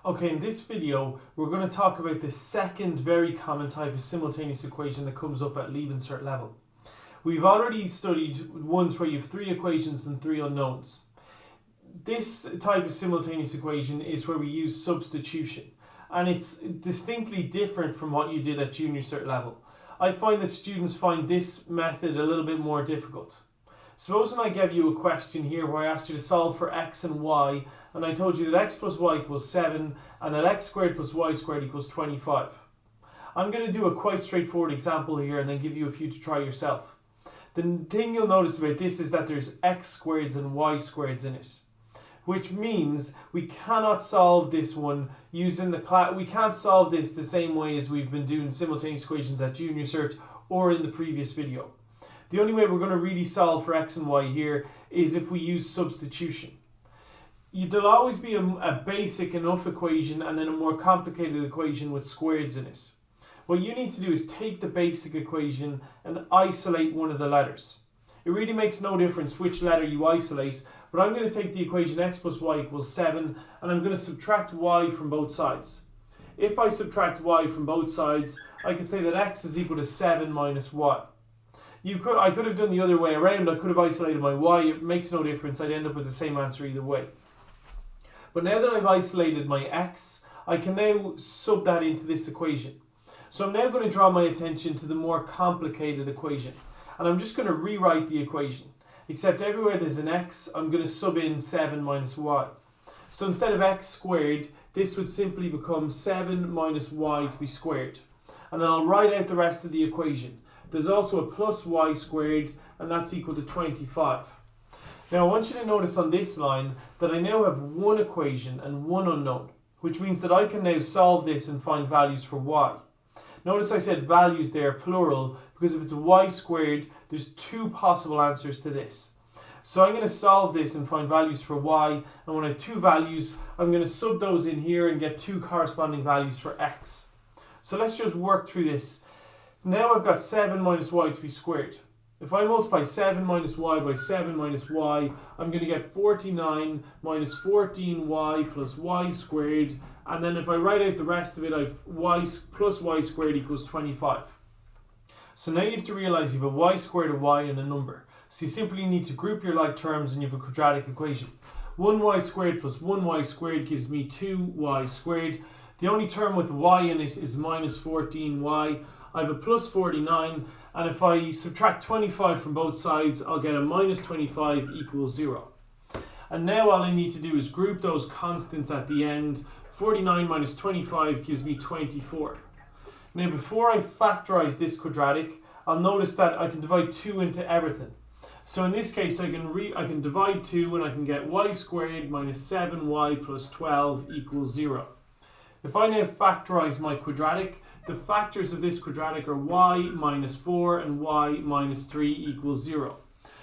Okay, in this video, we're going to talk about the second very common type of simultaneous equation that comes up at leaving cert level. We've already studied ones where you have three equations and three unknowns. This type of simultaneous equation is where we use substitution, and it's distinctly different from what you did at junior cert level. I find that students find this method a little bit more difficult. Supposing I gave you a question here where I asked you to solve for x and y, and I told you that x plus y equals 7 and that x squared plus y squared equals 25. I'm going to do a quite straightforward example here and then give you a few to try yourself. The thing you'll notice about this is that there's x squareds and y squareds in it, which means we cannot solve this one using we can't solve this the same way as we've been doing simultaneous equations at junior cert or in the previous video. The only way we're going to really solve for x and y here is if we use substitution. There'll always be a basic enough equation and then a more complicated equation with squareds in it. What you need to do is take the basic equation and isolate one of the letters. It really makes no difference which letter you isolate, but I'm going to take the equation x plus y equals 7 and I'm going to subtract y from both sides. If I subtract y from both sides, I could say that x is equal to 7 minus y. I could have done the other way around. I could have isolated my y. It makes no difference. I'd end up with the same answer either way. But now that I've isolated my x, I can now sub that into this equation. So I'm now going to draw my attention to the more complicated equation. And I'm just going to rewrite the equation. Except everywhere there's an x, I'm going to sub in 7 minus y. So instead of x squared, this would simply become 7 minus y to be squared. And then I'll write out the rest of the equation. There's also a plus y squared, and that's equal to 25. Now I want you to notice on this line that I now have one equation and one unknown, which means that I can now solve this and find values for y. Notice I said values there, plural, because if it's a y squared, there's two possible answers to this. So I'm going to solve this and find values for y, and when I have two values, I'm going to sub those in here and get two corresponding values for x. So let's just work through this. Now I've got 7 minus y to be squared. If I multiply 7 minus y by 7 minus y, I'm going to get 49 minus 14y plus y squared. And then if I write out the rest of it, I've y plus y squared equals 25. So now you have to realize you have a y squared, a y, and a number. So you simply need to group your like terms and you have a quadratic equation. 1y squared plus 1y squared gives me 2y squared. The only term with y in it is minus 14y. I have a plus 49, and if I subtract 25 from both sides, I'll get a minus 25 equals 0. And now all I need to do is group those constants at the end. 49 minus 25 gives me 24. Now before I factorize this quadratic, I'll notice that I can divide 2 into everything. So in this case, I can divide 2 and I can get y squared minus 7y plus 12 equals 0. If I now factorize my quadratic, the factors of this quadratic are y minus 4 and y minus 3 equals 0.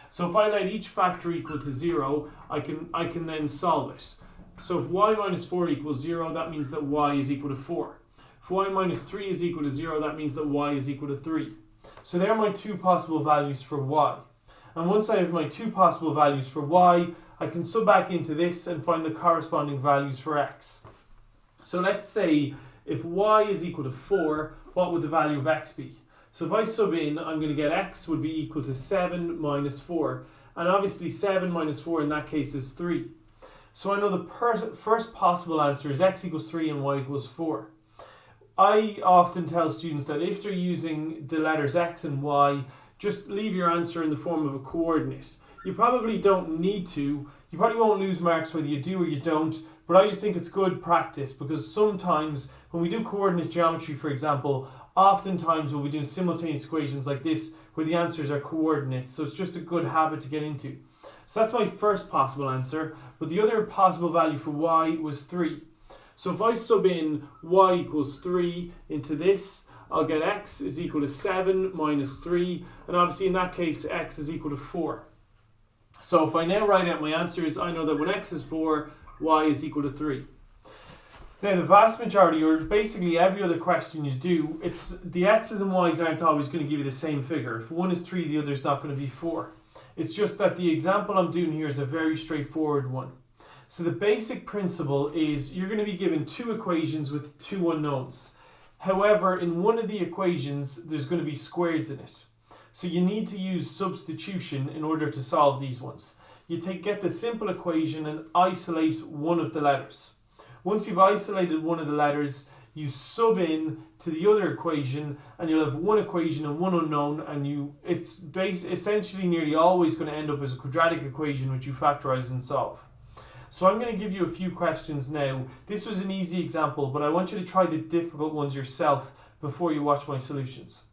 So if I let each factor equal to 0, I can then solve it. So if y minus 4 equals 0, that means that y is equal to 4. If y minus 3 is equal to 0, that means that y is equal to 3. So there are my two possible values for y. And once I have my two possible values for y, I can sub back into this and find the corresponding values for x. So let's say if y is equal to 4, what would the value of x be? So if I sub in, I'm going to get x would be equal to 7 minus 4. And obviously 7 minus 4 in that case is 3. So I know the first possible answer is x equals 3 and y equals 4. I often tell students that if they're using the letters x and y, just leave your answer in the form of a coordinate. You probably don't need to. You probably won't lose marks whether you do or you don't. But I just think it's good practice because sometimes when we do coordinate geometry, for example, oftentimes we'll be doing simultaneous equations like this where the answers are coordinates. So it's just a good habit to get into. So that's my first possible answer. But the other possible value for y was 3. So if I sub in y equals 3 into this, I'll get x is equal to 7 minus 3. And obviously in that case, x is equal to 4. So if I now write out my answers, I know that when x is 4, y is equal to 3. Now the vast majority, or basically every other question you do, it's the x's and y's aren't always going to give you the same figure. If one is 3, the other is not going to be 4. It's just that the example I'm doing here is a very straightforward one. So the basic principle is you're going to be given two equations with two unknowns. However, in one of the equations, there's going to be squareds in it. So you need to use substitution in order to solve these ones. You get the simple equation and isolate one of the letters. Once you've isolated one of the letters, you sub in to the other equation and you'll have one equation and one unknown, and it's essentially nearly always going to end up as a quadratic equation which you factorize and solve. So I'm going to give you a few questions now. This was an easy example, but I want you to try the difficult ones yourself before you watch my solutions.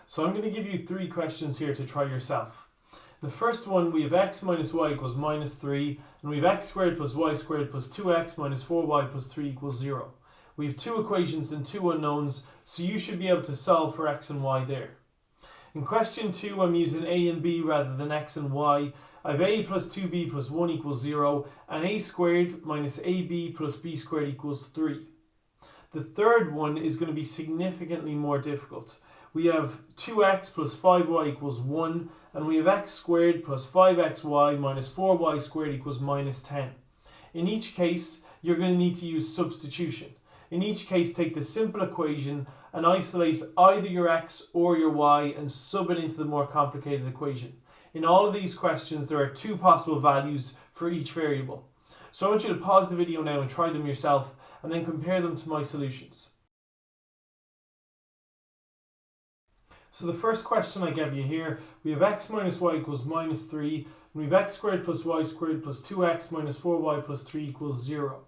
So I'm going to give you 3 questions here to try yourself. The first one, we have x minus y equals minus 3, and we have x squared plus y squared plus 2x minus 4y plus 3 equals 0. We have 2 equations and 2 unknowns, so you should be able to solve for x and y there. In question 2, I'm using a and b rather than x and y. I have a plus 2b plus 1 equals 0, and a squared minus ab plus b squared equals 3. The third one is going to be significantly more difficult. We have 2x plus 5y equals 1, and we have x squared plus 5xy minus 4y squared equals minus 10. In each case, you're going to need to use substitution. In each case, take the simple equation and isolate either your x or your y and sub it into the more complicated equation. In all of these questions, there are 2 possible values for each variable. So I want you to pause the video now and try them yourself, and then compare them to my solutions. So the first question I gave you here, we have x minus y equals minus 3, and we have x squared plus y squared plus 2x minus 4y plus 3 equals 0.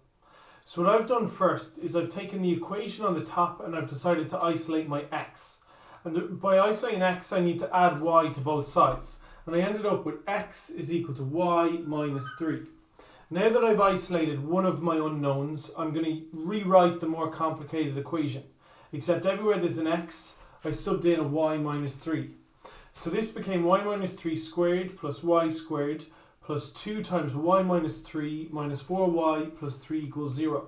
So what I've done first is I've taken the equation on the top and I've decided to isolate my x. And by isolating x, I need to add y to both sides. And I ended up with x is equal to y minus 3. Now that I've isolated one of my unknowns, I'm going to rewrite the more complicated equation. Except everywhere there's an x, I subbed in a y minus 3. So this became y minus 3 squared plus y squared plus 2 times y minus 3 minus 4y plus 3 equals 0.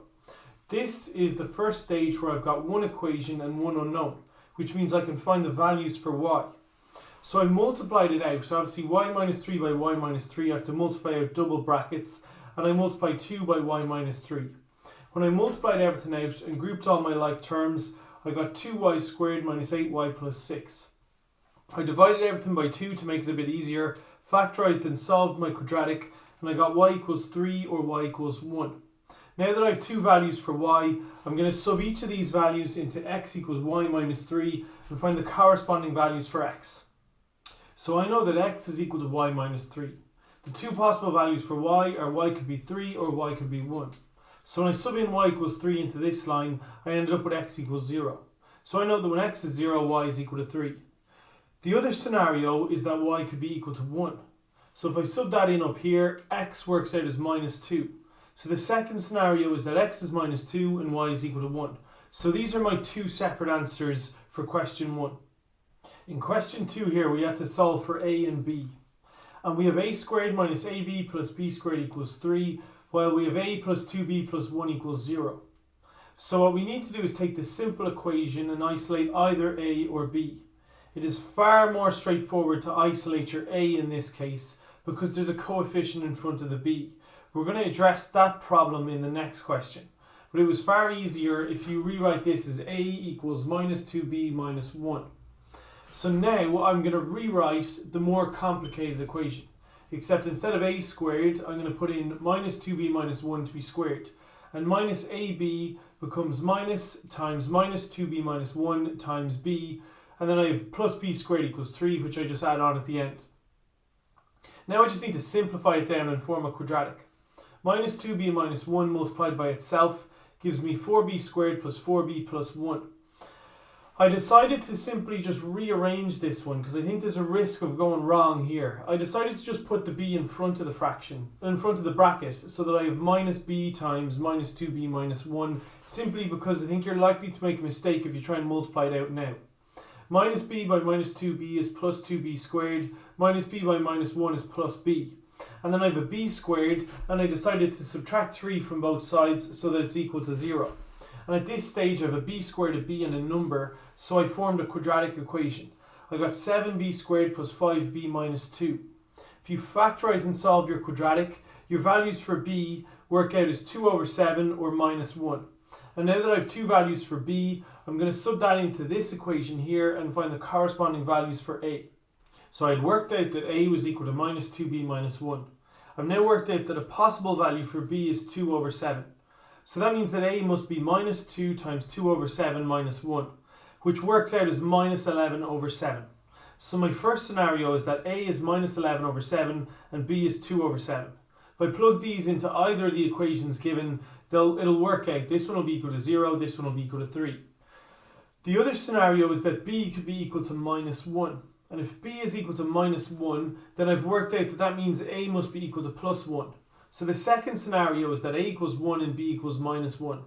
This is the first stage where I've got one equation and one unknown, which means I can find the values for y. So I multiplied it out. So obviously y minus 3 by y minus 3, I have to multiply out double brackets, and I multiply 2 by y minus 3. When I multiplied everything out and grouped all my like terms, I got 2y squared minus 8y plus 6. I divided everything by 2 to make it a bit easier, factorized and solved my quadratic, and I got y equals 3 or y equals 1. Now that I have 2 values for y, I'm going to sub each of these values into x equals y minus 3 and find the corresponding values for x. So I know that x is equal to y minus 3. The 2 possible values for y are y could be 3 or y could be 1. So when I sub in y equals 3 into this line, I ended up with x equals 0. So I know that when x is 0, y is equal to 3. The other scenario is that y could be equal to 1. So if I sub that in up here, x works out as minus 2. So the second scenario is that x is minus 2 and y is equal to 1. So these are my 2 separate answers for question 1. In question 2 here, we had to solve for a and b. And we have a squared minus ab plus b squared equals 3, while we have a plus 2b plus 1 equals 0. So what we need to do is take the simple equation and isolate either a or b. It is far more straightforward to isolate your a in this case because there's a coefficient in front of the b. We're going to address that problem in the next question. But it was far easier if you rewrite this as a equals minus 2b minus 1. So now I'm going to rewrite the more complicated equation. Except instead of a squared, I'm going to put in minus 2b minus 1 to be squared. And minus ab becomes minus times minus 2b minus 1 times b. And then I have plus b squared equals 3, which I just add on at the end. Now I just need to simplify it down and form a quadratic. Minus 2b minus 1 multiplied by itself gives me 4b squared plus 4b plus 1. I decided to simply just rearrange this one because I think there's a risk of going wrong here. I decided to just put the b in front of the fraction, in front of the bracket, so that I have minus b times minus 2b minus 1, simply because I think you're likely to make a mistake if you try and multiply it out now. Minus b by minus 2b is plus 2b squared, minus b by minus 1 is plus b. And then I have a b squared, and I decided to subtract 3 from both sides so that it's equal to 0. And at this stage I have a b squared, a b and a number, so I formed a quadratic equation. I got 7b squared plus 5b minus 2. If you factorize and solve your quadratic, your values for b work out as 2 over 7 or minus 1. And now that I have two values for b, I'm going to sub that into this equation here and find the corresponding values for a. So I'd worked out that a was equal to minus 2b minus 1. I've now worked out that a possible value for b is 2 over 7. So that means that a must be minus 2 times 2 over 7 minus 1, which works out as minus 11 over 7. So my first scenario is that a is minus 11 over 7 and b is 2 over 7. If I plug these into either of the equations given, it'll work out. This one will be equal to 0, this one will be equal to 3. The other scenario is that b could be equal to minus 1. And if b is equal to minus 1, then I've worked out that that means a must be equal to plus 1. So the second scenario is that a equals 1 and b equals minus 1.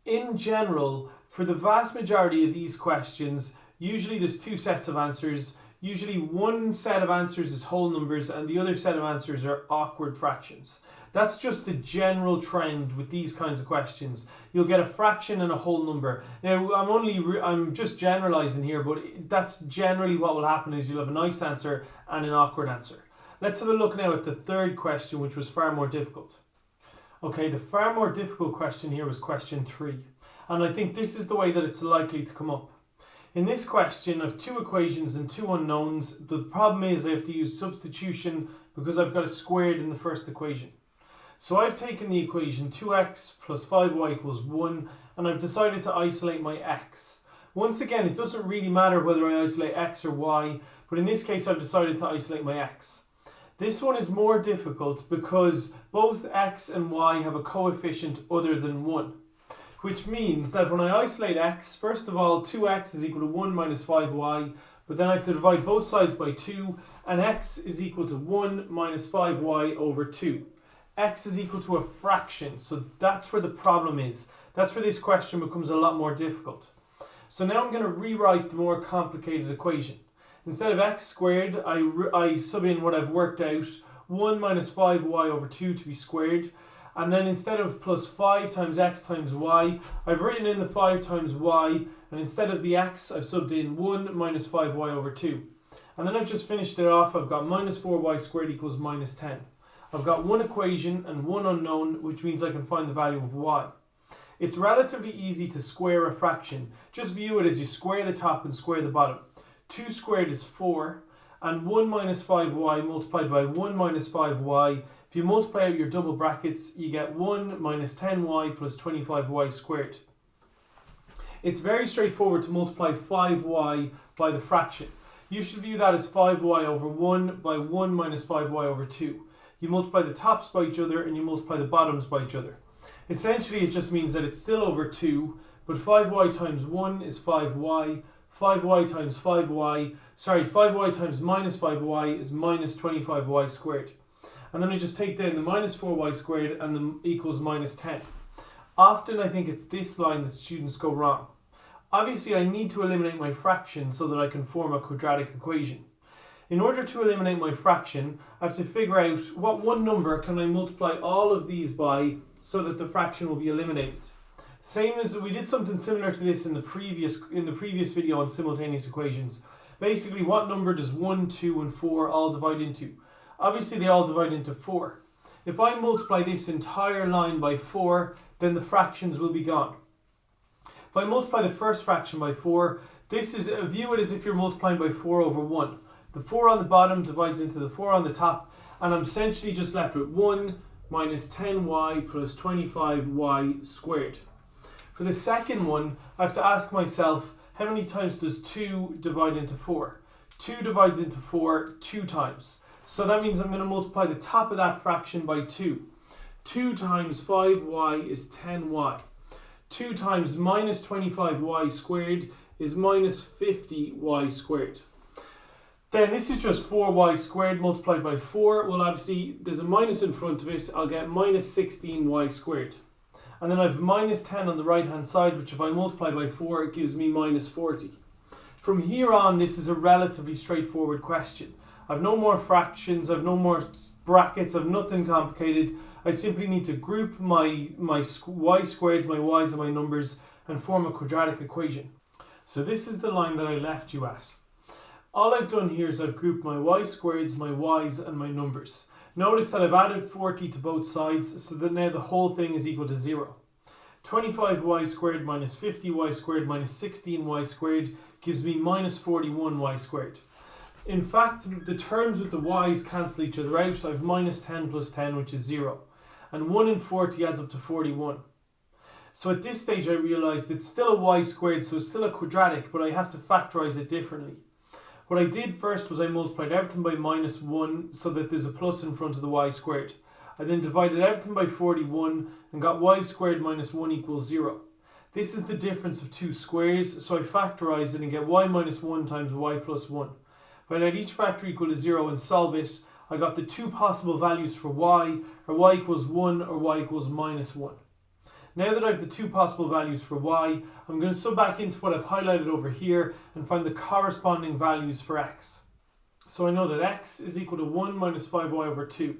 In general, for the vast majority of these questions, usually there's two sets of answers. Usually one set of answers is whole numbers and the other set of answers are awkward fractions. That's just the general trend with these kinds of questions. You'll get a fraction and a whole number. Now, I'm just generalizing here, but that's generally what will happen is you'll have a nice answer and an awkward answer. Let's have a look now at the third question, which was far more difficult. Okay, the far more difficult question here was question 3. And I think this is the way that it's likely to come up. In this question, I have two equations and two unknowns. The problem is I have to use substitution because I've got a squared in the first equation. So I've taken the equation 2x plus 5y equals 1 and I've decided to isolate my x. Once again, it doesn't really matter whether I isolate x or y, but in this case I've decided to isolate my x. This one is more difficult because both x and y have a coefficient other than 1. Which means that when I isolate x, first of all, 2x is equal to 1 minus 5y, but then I have to divide both sides by 2, and x is equal to 1 minus 5y over 2. X is equal to a fraction, so that's where the problem is. That's where this question becomes a lot more difficult. So now I'm going to rewrite the more complicated equation. Instead of x squared, I sub in what I've worked out, 1 minus 5y over 2 to be squared. And then instead of plus 5 times x times y, I've written in the 5 times y, and instead of the x, I've subbed in 1 minus 5y over 2. And then I've just finished it off. I've got minus 4y squared equals minus 10. I've got one equation and one unknown, which means I can find the value of y. It's relatively easy to square a fraction. Just view it as you square the top and square the bottom. 2 squared is 4, and 1 minus 5y multiplied by 1 minus 5y. If you multiply out your double brackets, you get 1 minus 10y plus 25y squared. It's very straightforward to multiply 5y by the fraction. You should view that as 5y over 1 by 1 minus 5y over 2. You multiply the tops by each other and you multiply the bottoms by each other. Essentially, it just means that it's still over 2, but 5y times 1 is 5y, 5y times 5y times minus 5y is minus 25y squared. And then I just take down the minus 4y squared and the equals minus 10. Often I think it's this line that students go wrong. Obviously I need to eliminate my fraction so that I can form a quadratic equation. In order to eliminate my fraction, I have to figure out what one number can I multiply all of these by so that the fraction will be eliminated. Same as we did something similar to this in the previous video on simultaneous equations. Basically, what number does 1, 2 and 4 all divide into? Obviously they all divide into 4. If I multiply this entire line by 4, then the fractions will be gone. If I multiply the first fraction by 4, view it as if you're multiplying by 4 over 1. The 4 on the bottom divides into the 4 on the top, and I'm essentially just left with 1 minus 10y plus 25y squared. For the second one, I have to ask myself, how many times does 2 divide into 4? 2 divides into 4 2 times. So that means I'm going to multiply the top of that fraction by 2. 2 times 5y is 10y. 2 times minus 25y squared is minus 50y squared. Then this is just 4y squared multiplied by 4. Well, obviously, there's a minus in front of it. I'll get minus 16y squared. And then I have minus 10 on the right-hand side, which if I multiply by 4, it gives me minus 40. From here on, this is a relatively straightforward question. I've no more fractions, I've no more brackets, I've nothing complicated. I simply need to group my y squareds, my y's and my numbers, and form a quadratic equation. So this is the line that I left you at. All I've done here is I've grouped my y squareds, my y's and my numbers. Notice that I've added 40 to both sides, so that now the whole thing is equal to 0. 25y squared minus 50y squared minus 16y squared gives me minus 41y squared. In fact, the terms with the y's cancel each other out, so I have minus 10 plus 10, which is 0. And 1 and 40 adds up to 41. So at this stage I realised it's still a y squared, so it's still a quadratic, but I have to factorise it differently. What I did first was I multiplied everything by minus 1 so that there's a plus in front of the y squared. I then divided everything by 41 and got y squared minus 1 equals 0. This is the difference of two squares, so I factorise it and get y minus 1 times y plus 1. If I let each factor equal to 0 and solve it, I got the two possible values for y, or y equals 1 or y equals minus 1. Now that I have the two possible values for y, I'm going to sub back into what I've highlighted over here and find the corresponding values for x. So I know that x is equal to 1 minus 5y over 2.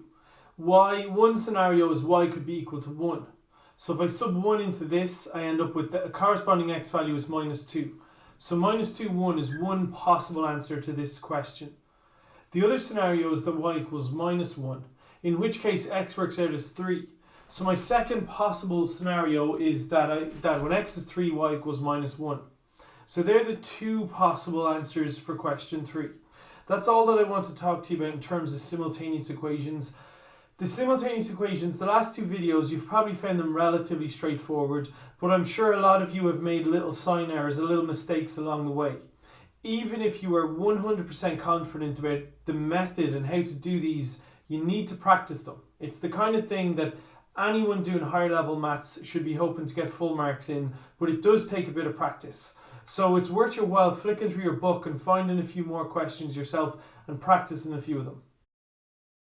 One scenario is y could be equal to 1. So if I sub 1 into this, I end up with the corresponding x value is minus 2. So minus 2, 1 is one possible answer to this question. The other scenario is that y equals minus 1, in which case x works out as 3. So my second possible scenario is that when x is 3, y equals minus 1. So they're the two possible answers for question 3. That's all that I want to talk to you about in terms of simultaneous equations. The simultaneous equations, the last two videos, you've probably found them relatively straightforward, but I'm sure a lot of you have made little sign errors and little mistakes along the way. Even if you are 100% confident about the method and how to do these, you need to practice them. It's the kind of thing that anyone doing higher level maths should be hoping to get full marks in, but it does take a bit of practice. So it's worth your while flicking through your book and finding a few more questions yourself and practicing a few of them.